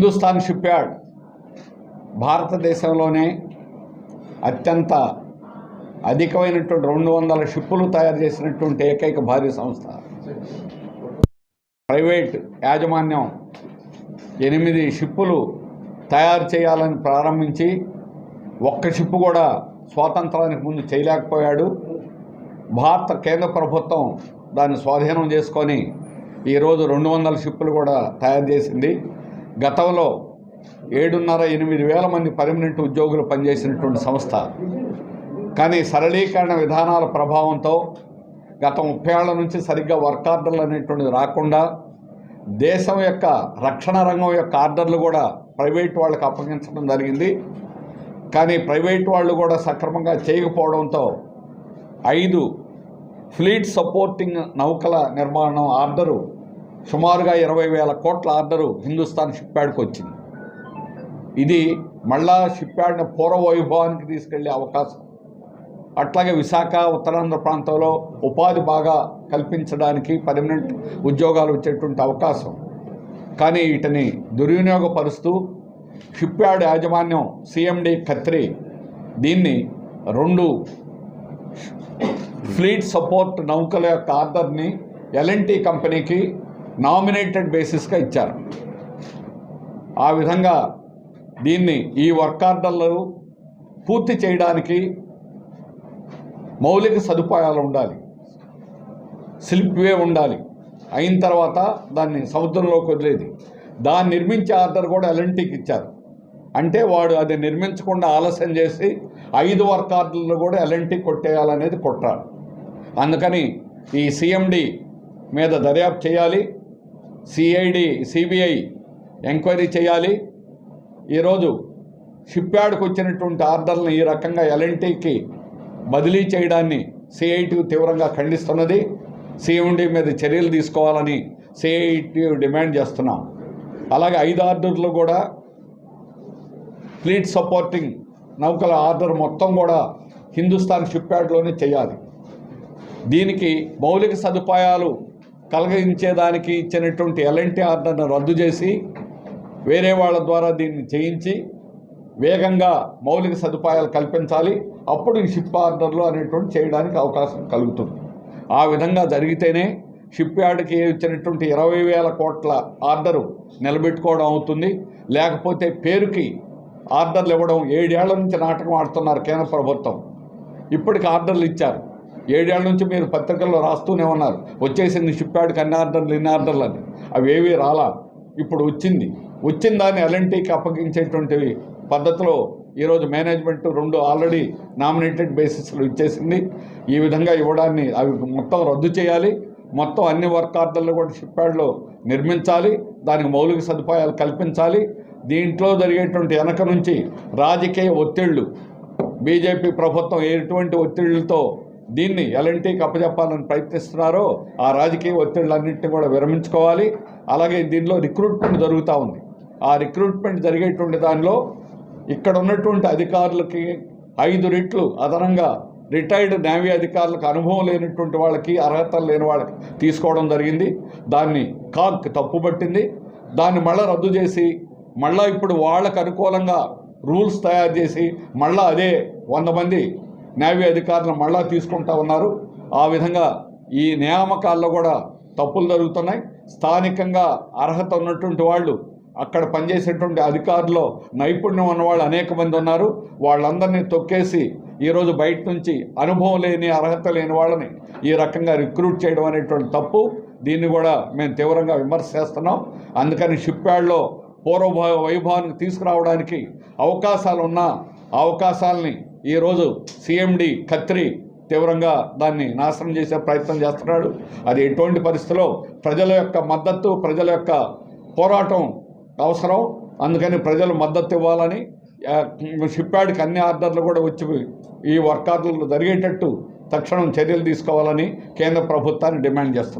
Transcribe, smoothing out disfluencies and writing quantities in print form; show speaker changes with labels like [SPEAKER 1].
[SPEAKER 1] Hindustan ship yard భారతదేశంలోనే అత్యంత అధికమైనటువంటి 200 షిప్పులు తయారు చేసినటువంటి ఏకైక భారీ సంస్థ. ప్రైవేట్ యాజమాన్యం 8 షిప్పులు తయారు చేయాలని ప్రారంభించి ఒక్క షిప్పు కూడా స్వాతంత్రానికి ముందు చేయలేకపోయాడు. భారత కేంద్ర ప్రభుత్వం దాన్ని స్వాధీనం చేసుకొని ఈరోజు 200 షిప్పులు కూడా తయారు చేసింది. గతంలో 7.5-8 వేల మంది పర్మనెంట్ ఉద్యోగులు పనిచేసినటువంటి సంస్థ. కానీ సరళీకరణ విధానాల ప్రభావంతో గత 30 ఏళ్ల నుంచి సరిగ్గా వర్క్ ఆర్డర్లు అనేటువంటిది రాకుండా దేశం యొక్క రక్షణ రంగం యొక్క ఆర్డర్లు కూడా ప్రైవేట్ వాళ్ళకి అప్పగించడం జరిగింది. కానీ ప్రైవేట్ వాళ్ళు కూడా సక్రమంగా చేయకపోవడంతో 5 ఫ్లీట్ సపోర్టింగ్ నౌకల నిర్మాణం ఆర్డరు సుమారుగా 20,000 కోట్ల ఆర్డరు హిందుస్థాన్ షిప్ యార్డ్కి వచ్చింది. ఇది మళ్ళా షిప్ యార్డ్ని పూర్వ వైభవానికి తీసుకెళ్లే అవకాశం. అట్లాగే విశాఖ ఉత్తరాంధ్ర ప్రాంతంలో ఉపాధి బాగా కల్పించడానికి పర్మనెంట్ ఉద్యోగాలు వచ్చేటువంటి అవకాశం. కానీ వీటిని దుర్వినియోగపరుస్తూ షిప్ యార్డ్ యాజమాన్యం సిఎండి ఖత్రి దీన్ని 2 ఫ్లీట్ సపోర్ట్ నౌకల యొక్క ఆర్డర్ని ఎల్ఎన్టీ కంపెనీకి నామినేటెడ్ బేసిస్గా ఇచ్చారు. ఆ విధంగా దీన్ని ఈ వర్క్ ఆర్డర్లు పూర్తి చేయడానికి మౌలిక సదుపాయాలు ఉండాలి, స్లిప్వే ఉండాలి. అయిన తర్వాత దాన్ని సముద్రంలోకి వదిలేది. దాన్ని నిర్మించే ఆర్డర్ కూడా ఎల్ఎన్టీకి ఇచ్చారు. అంటే వాడు అది నిర్మించకుండా ఆలస్యం చేసి 5 వర్క్ ఆర్డర్లు కూడా ఎల్ఎన్టీ కొట్టేయాలనేది కుట్ర. అందుకని ఈ సిఎండి మీద దర్యాప్తు చేయాలి, సిబిఐ ఎంక్వైరీ చేయాలి. ఈరోజు షిప్ యార్డ్కి వచ్చినటువంటి ఆర్డర్లను ఈ రకంగా ఎల్ఎన్టీకి బదిలీ చేయడాన్ని సిఐటి తీవ్రంగా ఖండిస్తున్నది. సిఎండి మీద చర్యలు తీసుకోవాలని సిఐటి డిమాండ్ చేస్తున్నాం. అలాగే 5 ఆర్డర్లు కూడా ఫ్లీట్ సపోర్టింగ్ నౌకల ఆర్డర్ మొత్తం కూడా హిందుస్థాన్ షిప్ యార్డ్లోనే చేయాలి. దీనికి మౌలిక సదుపాయాలు కలిగించేదానికి ఇచ్చినటువంటి ఎల్ఎన్టీ ఆర్డర్ను రద్దు చేసి వేరే వాళ్ళ ద్వారా దీన్ని చేయించి వేగంగా మౌలిక సదుపాయాలు కల్పించాలి. అప్పుడు ఈ షిప్ ఆర్డర్లు అనేటువంటి చేయడానికి అవకాశం కలుగుతుంది. ఆ విధంగా జరిగితేనే షిప్ యార్డ్కి ఇచ్చినటువంటి 20,000 కోట్ల ఆర్డరు నిలబెట్టుకోవడం అవుతుంది. లేకపోతే పేరుకి ఆర్డర్లు ఇవ్వడం 7 ఏళ్ల నుంచి నాటకం ఆడుతున్నారు కేంద్ర ప్రభుత్వం. ఇప్పటికి ఆర్డర్లు ఇచ్చారు. 7 ఏళ్ల నుంచి మీరు పత్రికల్లో రాస్తూనే ఉన్నారు, వచ్చేసింది షిప్ యార్డ్కి అన్ని ఆర్డర్లు అని. అవి ఏవి రాలా. ఇప్పుడు వచ్చిన దాన్ని ఎల్ఎన్టీకి అప్పగించేటువంటి పద్ధతిలో ఈరోజు మేనేజ్మెంట్ 2 ఆల్రెడీ నామినేటెడ్ బేసిస్లు ఇచ్చేసింది. ఈ విధంగా ఇవ్వడాన్ని అవి మొత్తం రద్దు చేయాలి. మొత్తం అన్ని వర్క్ ఆర్డర్లు కూడా షిప్ యార్డ్లో నిర్మించాలి. దానికి మౌలిక సదుపాయాలు కల్పించాలి. దీంట్లో జరిగేటువంటి వెనక నుంచి రాజకీయ ఒత్తిళ్లు, బీజేపీ ప్రభుత్వం ఎటువంటి ఒత్తిళ్లతో దీన్ని ఎల్ఎన్టీకి అప్పచెప్పాలని ప్రయత్నిస్తున్నారో ఆ రాజకీయ ఒత్తిళ్లన్నింటినీ కూడా విరమించుకోవాలి. అలాగే దీనిలో రిక్రూట్మెంట్ జరుగుతూ ఉంది. ఆ రిక్రూట్మెంట్ జరిగేటువంటి దానిలో ఇక్కడ ఉన్నటువంటి అధికారులకి 5 రెట్లు అదనంగా రిటైర్డ్ నేవీ అధికారులకు అనుభవం లేనటువంటి వాళ్ళకి, అర్హతలు లేని వాళ్ళకి తీసుకోవడం జరిగింది. దాన్ని కాగ్ తప్పుపట్టింది. దాన్ని మళ్ళీ రద్దు చేసి మళ్ళీ ఇప్పుడు వాళ్ళకు అనుకూలంగా రూల్స్ తయారు చేసి మళ్ళీ అదే 100 మంది నేవీ అధికారులను మళ్ళా తీసుకుంటా ఉన్నారు. ఆ విధంగా ఈ నియామకాల్లో కూడా తప్పులు జరుగుతున్నాయి. స్థానికంగా అర్హత ఉన్నటువంటి వాళ్ళు, అక్కడ పనిచేసేటువంటి అధికారుల్లో నైపుణ్యం ఉన్నవాళ్ళు అనేక మంది ఉన్నారు. వాళ్ళందరినీ తొక్కేసి ఈరోజు బయట నుంచి అనుభవం లేని, అర్హత లేని వాళ్ళని ఈ రకంగా రిక్రూట్ చేయడం అనేటువంటి తప్పు. దీన్ని కూడా మేము తీవ్రంగా విమర్శ చేస్తున్నాం. అందుకని షిప్ యార్డ్లో పూర్వ వైభవానికి తీసుకురావడానికి అవకాశాలు ఉన్న అవకాశాలని ఈరోజు సిఎండి ఖత్రి తీవ్రంగా దాన్ని నాశనం చేసే ప్రయత్నం చేస్తున్నాడు. అది ఎటువంటి పరిస్థితిలో ప్రజల యొక్క మద్దతు, ప్రజల యొక్క పోరాటం అవసరం. అందుకని ప్రజలు మద్దతు ఇవ్వాలని, షిప్ యార్డ్కి అన్ని ఆర్డర్లు కూడా వచ్చి ఈ వర్క్ ఆర్డర్లు జరిగేటట్టు తక్షణం చర్యలు తీసుకోవాలని కేంద్ర ప్రభుత్వాన్ని డిమాండ్ చేస్తున్నాం.